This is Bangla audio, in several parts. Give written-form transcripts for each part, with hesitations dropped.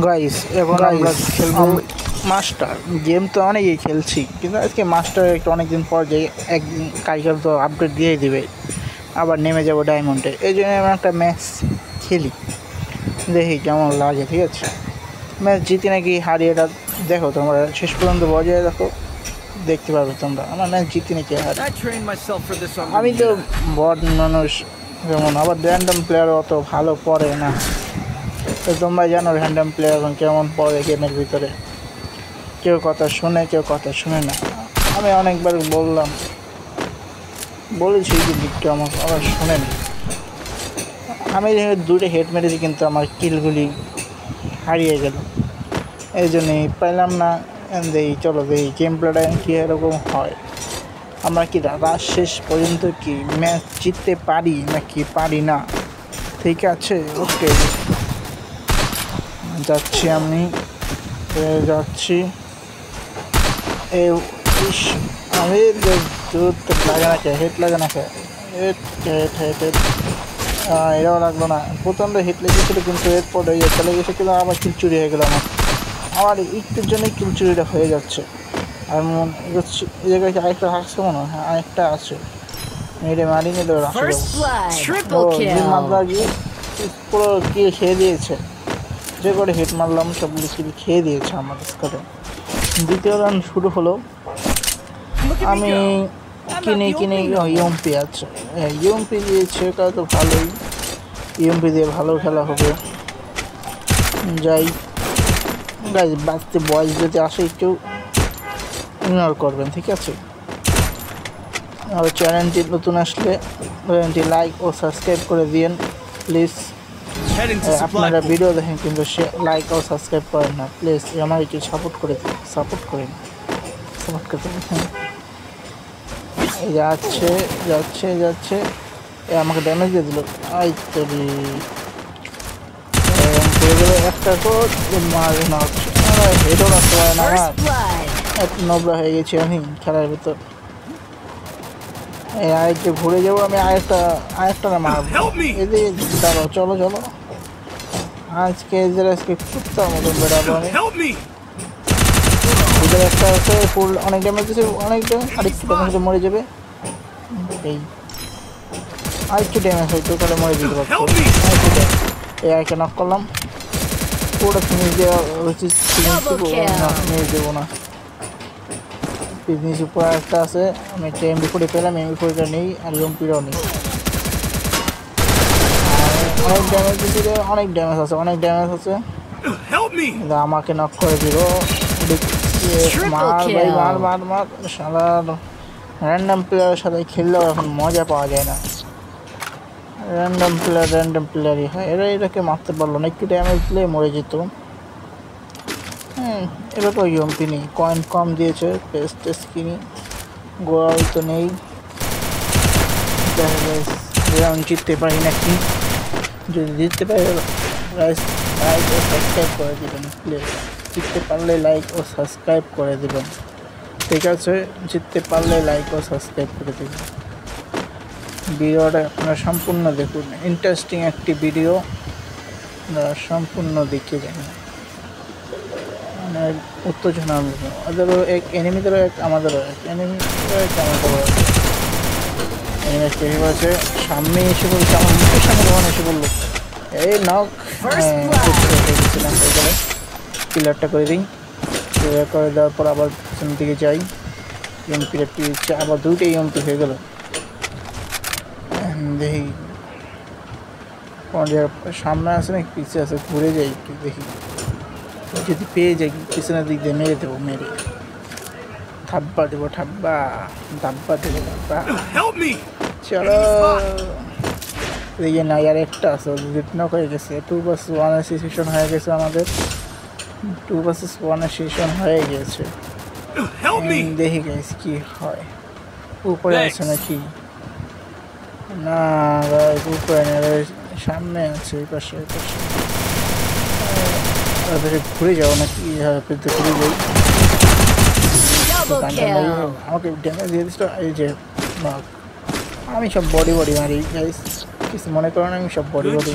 গাইস এখন আমরা খেলবো মাস্টার গেম। তো অনেকেই খেলছি, কিন্তু আজকে মাস্টার একটু অনেকদিন পর যে একদিন কালকে তো আপডেট দিয়ে দিবে, আবার নেমে যাব ডায়মন্ডে। এই জন্য আমি একটা ম্যাচ খেলি, দেখি কেমন লাগে। ঠিক আছে, ম্যাচ জিতি নাকি হারি এটা দেখো, তোমরা শেষ পর্যন্ত বজায় দেখো, দেখতে পারবে তোমরা আমার ম্যাচ জিতি নাকি হারি। আমি তো বট মানুষ, যেমন আবার র্যান্ডম প্লেয়ার অত ভালো পড়ে না। তো তোমরা জানো র্যান্ডম প্লেয়ার এখন কেমন পড়ে গেমের ভিতরে, কেউ কথা শুনে কেউ কথা শুনে না। আমি অনেকবার বলেছি কিন্তু কেউ আমার আবার শোনেনি। আমি দুটো হেড মেরেছি কিন্তু আমার কিলগুলি হারিয়ে গেল, এই জন্যই পাইলাম না। দেই চলো দেই গেম প্লেটা কী এরকম হয়, আমরা কি রাত শেষ পর্যন্ত কি ম্যাচ জিততে পারি নাকি পারি না। ঠিক আছে, ওকে যাচ্ছি, আমি যাচ্ছি। আমি লাগে না কে হেট লাগে না কে হেট হেট হেট হেট এটাও লাগলো না। প্রচণ্ড হিট লেগেছিল কিন্তু এরপর চলে গেছে, কিন্তু আবার কিল চুরি হয়ে গেল। আমার একটুর জন্যই কিল চুরিটা হয়ে যাচ্ছে। আর এই জায়গায় আরেকটা আসছে মনে হয়, হ্যাঁ আরেকটা আছে, মেরে মারি নিলে মাত্রা গিয়ে পুরো কিল খেয়ে দিয়েছে। যে করে হিট মারলাম সবগুলো কিল খেয়ে দিয়েছে আমার স্কোরে। দ্বিতীয় রান শুরু হলো, আমি কিনে ইউএমপি আছে, ইউএমপি দিয়েছে কারো তো ভালোই, ইউএমপি দিয়ে ভালো খেলা হবে। যাই গাইজ, বাড়তে বয়স যদি আসে একটু ইগনোর করবেন, ঠিক আছে। আর চ্যানেলটি নতুন আসলে চ্যানেলটি লাইক ও সাবস্ক্রাইব করে দিন প্লিজ। আপনারা ভিডিও দেখেন কিন্তু সে লাইক ও সাবস্ক্রাইব করেন না, প্লিজ আমার একটু সাপোর্ট করেন। যাচ্ছে আমাকে ড্যামেজ দিয়ে দিল। একটা তো মারে না, হেডও রাখতে পারে না। আমার এক নবরা হয়ে গেছি আমি খেলার ভিতর। আরেকটু ঘুরে যাবো, আমি আরেকটা না মারবো। এদিকে দাঁড়াও, চলো আজকে কুত্তার মতন বেড়াবো আমি। ভিতরে একটা আছে ফুল, অনেক ড্যামেজ দিচ্ছে, অনেকটা আরেকটু ড্যামেজ মরে যাবে। এই আরেকটু ড্যামেজ হয়তো তাহলে মরে যেতে পারতো। এই আরেকটা নক করলাম, পুরোটা ফিনিশ দেওয়া উচিত, ফিনিশ দেবো না। নিচে উপরে একটা আছে, আমি একটা এমবি করে পেলাম, এমবি করে নেই আর এমপিটাও নেই। অনেক ড্যামেজ দিচ্ছে, অনেক ড্যামেজ আছে। আমাকে নক করে দিল। মার শালা, র্যান্ডম প্লেয়ারের সাথে খেললেও এখন মজা পাওয়া যায় না। র্যান্ডম প্লেয়ারই হয়, এটাকে মারতে পারলো না, একটু ড্যামেজ দিলে মরে যেত। এটা তো ইউএমপি নেই, কয়েন কম দিয়েছে, টেস্ট কিনি, গোয়াল তো নেই। আমি জিততে পারি নাকি, যদি জিততে পারি লাইক ও সাবস্ক্রাইব করে দেবেন প্লিজ। জিততে পারলে লাইক ও সাবস্ক্রাইব করে দেবেন, ঠিক আছে। জিততে পারলে লাইক ও সাবস্ক্রাইব করে দেবেন। ভিডিওটা আপনারা সম্পূর্ণ দেখুন, ইন্টারেস্টিং একটি ভিডিও, সম্পূর্ণ দেখে যান। মানে উত্তেজনা, ওদেরও এক এনিমিদেরও এক আমাদেরও এক এনিমি আছে। সামনে এসে বলছে, আমার মুখের সামনে যখন এসে বললো এই নক, গেছিলাম পিলারটা করে দিই। পিলার করে দেওয়ার পর আবার পিছনের দিকে যাই, এমপিটা দিচ্ছে, আবার দুইটাই এমপি হয়ে গেল। দেখি সামনে আছে নাকি পিছিয়ে আছে, ঘুরে যাই একটু দেখি, যদি পেয়ে যাই পিছনের দিক দিয়ে মেরে দেবো, মেরে ধাব্বা দেবো, ধাব্বা দেবো। চলো দেখি না, আর একটা আছে নক হয়ে গেছে, 2vs1 সেশন হয়ে গেছে আমাদের, 2vs1 সেশন হয়ে গেছে। দেখি গাইস কি হয়, উপরে আছে নাকি না, উপরে সামনে আছে, এই পাশে ঘুরে যাও নাকি, ঘুরে যাই। আমাকে ড্যামেজ দিয়ে দিচ্ছিল, এই যে আমি সব বডি মারি গাইস, কিছু মনে করো না, আমি সব বডি মারি।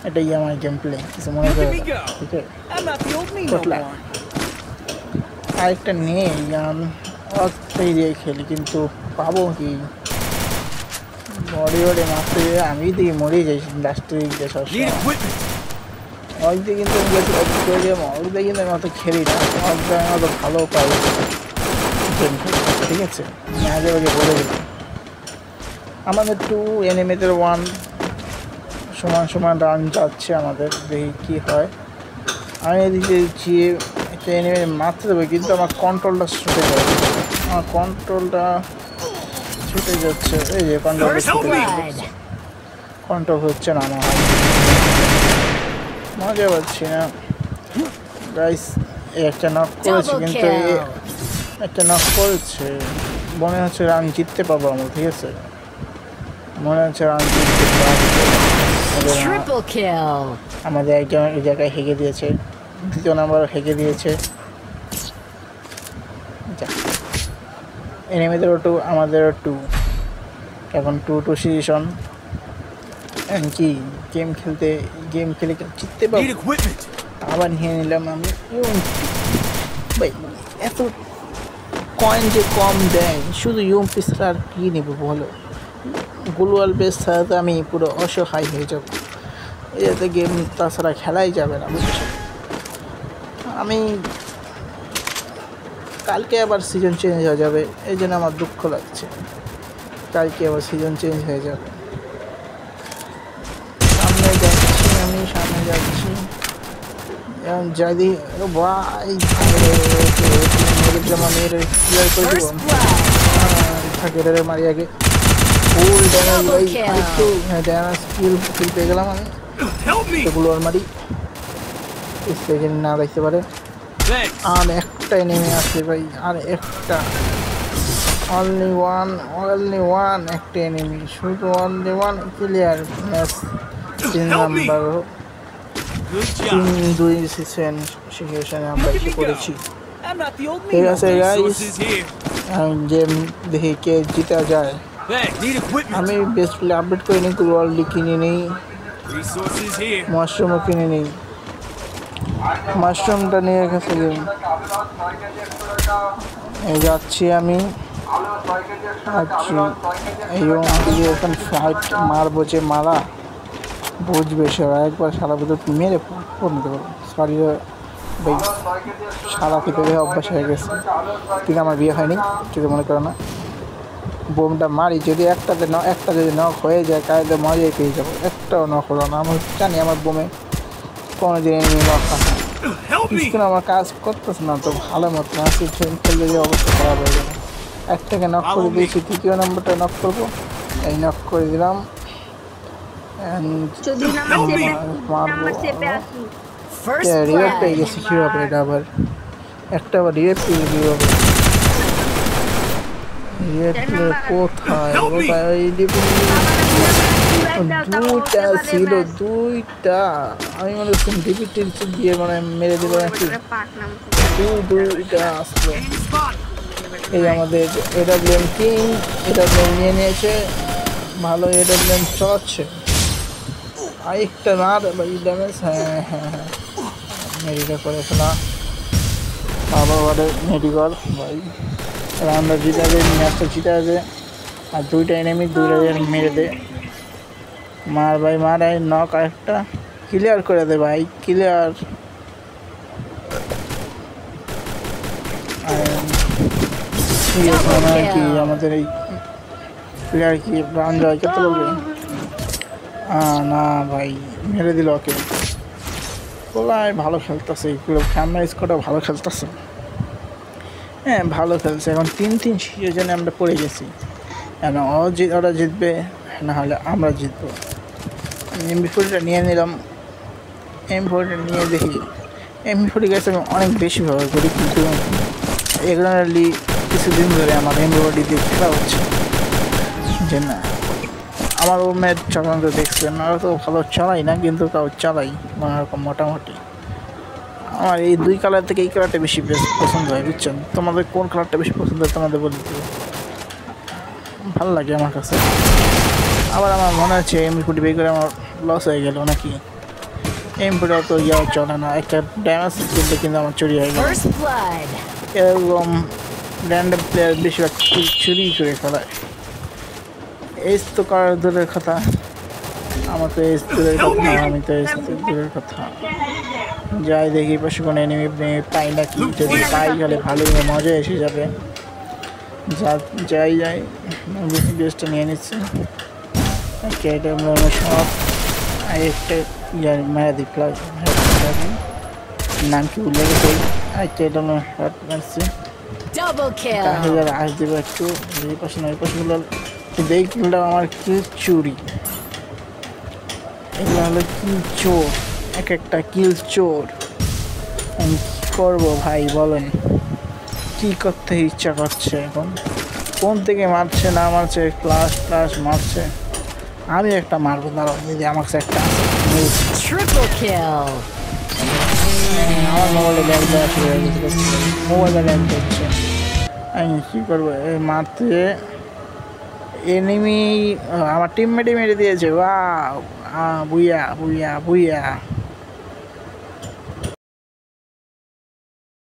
এটাই আমার গেম প্লে, কিছু মনে করে না, ঠিক আছে। কোটলা আরেকটা নেই, অতটাই দিয়ে খেলি, কিন্তু পাবো কি বডি বডি মারতে আমি দিকে মরে যাই লাস্টের দিক দিয়ে সবসময়। অল দিয়ে কিন্তু আমি গেছি করে দিয়ে অল দিয়ে কিন্তু আমি অত খেলি না, অল দিয়ে আমি অত ভালো পাই গেম খেলি, ঠিক আছে। আমি আগে আগে বলে দিলাম আমাদের 2 এনিমিদের 1 সমান সমান রান যাচ্ছে আমাদের, দেখি কী হয়। আমি এদিকে গিয়ে একটা এনিমি মারতে দেবো, কিন্তু আমার কন্ট্রোলটা ছুটে যাবে, আমার কন্ট্রোলটা ছুটে যাচ্ছে, এই যে কন্ট্রোলটা ছুটে যাচ্ছে, কন্ট্রোল হচ্ছে না আমার, মজা পাচ্ছি না গাইস। একটা নক করেছে, কিন্তু একটা নক করেছে, মনে হচ্ছে রান জিততে পারবো আমরা, ঠিক আছে, মনে হচ্ছে রান জিততে পারবো। আমাদের একজন এই জায়গায় হেগে দিয়েছে, দ্বিতীয় নাম্বার হেগে দিয়েছে, এনিমিদেরও 2 আমাদেরও 2, এখন 2-2 সিচুয়েশন। কি গেম খেলে জিততে পারবো। আবার নিয়ে নিলাম আমি ভাই, এত কয়েন যে কম দেয়, শুধু ইউএমপি ছাড়া আর কী নেব বলো। গ্লোবাল বেস ছাড়া তো আমি পুরো অসহায় হয়ে যাব, এতে গেম তাছাড়া খেলাই যাবে না, বুঝছো। আমি কালকে আবার সিজন চেঞ্জ হয়ে যাবে, এই জন্য আমার দুঃখ লাগছে, কালকে আবার সিজন চেঞ্জ হয়ে যাবে। সামনে যাচ্ছি আমি, সামনে যাচ্ছি, এখন যদি ভাই ক্লিয়ার করে দেবো, থাকে মারি আগে ফুল ড্যামেজ, ভাই একটু ড্যামেজ কিল পেয়ে গেলাম আমি, এগুলো আর মারি সেকেন্ড না দেখতে পারে। আর একটাই নেমে আসছে ভাই, আর একটা, অনলি ওয়ান একটা এনিমি, শুধু only one, clear match 3 number 3-2 সিচুয়েশনে আমরা এসে পড়েছি, ঠিক আছে গাইস। গেম দেখি কে জিতা যায়। আমি বেস্ট প্লে আপডেট করে নিই, ওয়ার্ল্ড কিনে নিই, মাশরুমও কিনে নিই, মাশরুমটা নিয়ে গেছে গেম। এই যাচ্ছি আমি, এখন ফাইট মারবো, যে মারা বুঝবে সে, একবার সারা ভিতর মেরে ফোন দিতে পারবো। সরি ভাই, সারা ভিতরে অভ্যাস হয়ে গেছে, ঠিক আমার বিয়ে হয়নি, কিছু মনে করো না। বোমটা মারি, যদি একটা যদি নক হয়ে যায় তাহলে মজাই পেয়ে যাবো, একটাও নক হলো না। আমি জানি আমার বোমে কোনো দিন নক আসে, কিন্তু আমার কাজ করতেছে না তো ভালো মতো, আসি খেললে যে অবস্থা খারাপ হয়ে যাবে। একটাকে নক করে দিয়েছি, তৃতীয় নম্বরটা নক করবো, এই নক করে দিলাম, মারবো, রিভাইভ পেয়ে গেছি, কীভাবে এটা আবার একটা আবার রিভাইভ পেয়ে কীভাবে, কোথায় দুইটা ছিল, দুইটা আমি মনে হচ্ছে ডিপিটি দিয়ে মানে মেরে দিল নাকি, দুইটা আসলো। এই আমাদের এডাব্লিউএম কিং, এডাব্লিউএম নিয়ে নিয়েছে, ভালো এডাব্লিউএম চালাচ্ছে, আরেকটা মার ভাই ড্যামেজ, হ্যাঁ মেডিকেল করে ফেলা, আবার মেডিকেল ভাই, আমরা জিতা দে, ম্যাচটা জিতা দে, আর দুইটা এনিমি দুইটা মেরে দে, মার ভাই মার, এই নক আরেকটা ক্লিয়ার করে দে ভাই, ক্লিয়ার। কি আমাদের এই প্লেয়ার কি রান জয় করতে বলবে? না ভাই মেরে দিল ওকে, বলাই ভালো খেলতেছে, ফ্যামিলি স্কোরটা ভালো খেলতেছে, হ্যাঁ ভালো খেলছে। এখন 3-3 সিজনে আমরা পড়ে গেছি, এখন ওরা জিতবে, না হলে আমরা জিতবো। এমবি40টা নিয়ে নিলাম, এম40টা নিয়ে দেখি, এমবি40 গাছ আমি অনেক বেশি ব্যবহার করি, কিন্তু রেগুলারলি কিছুদিন ধরে আমার এমবি40 দিয়ে খেলা হচ্ছে, যে না আমার ও ম্যাচ চালানো দেখছেন, ওরা তো ভালো চালাই না, কিন্তু তাও চালাই কোনোরকম মোটামুটি। আমার এই দুই কালার থেকে এই কালারটা বেশি পছন্দ হয়, বুঝছেন। তোমাদের কোন কালারটা বেশি পছন্দ হয় তোমাদের বলে দিতে, ভালো লাগে আমার কাছে। আবার আমার মনে হচ্ছে এমবি40 বের করে আমার লস হয়ে গেল নাকি, এমপুরা তো ইয়াও চলে না, একটা ড্যামেজ করলে কিন্তু আমার চুরি হয়ে গেল। First blood. এরকম র্যান্ডম প্লেয়ার বেশিরভাগ চুরি করে ফেলায়। এস তো করার দূরের কথা, আমার তো এস দূরের কথা, আমি তো এস দূরের কথা। যাই দেখি পাশে কোনো এনিমি পাই নাকি, যদি পাই গেলে ভালোই মজা এসে যাবে। যাই বেসটা নিয়ে নিচ্ছি। এটা সব একটা ইয়ার মেয়াদি প্লাস নাম কি ভুলে গেছে। এটা হট মারছি, Double kill. আস দেবো একটু এই পাশে না ওই পাশেগুলো। এই কিলটা আমার কিল চুরি, এগুলো হলো কিল চোর, এক একটা কিল চোর। আমি কী করবো ভাই বলেন, কী করতে ইচ্ছা করছে এখন? কোন থেকে মারছে না মারছে, প্লাস মারছে, আমি একটা মারবো দাঁড়াও, যদি আমার কাছে একটা Triple kill. আমার মোবাইলে ল্যাগ দেওয়া শুরু হয়ে গেছে, মোবাইলে ল্যাগ দিচ্ছে। আমি কী করবো মারতে, এনিমি আমার টিমমেটই মেরে দিয়েছে। বা বুইয়া বুইয়া বুইয়া।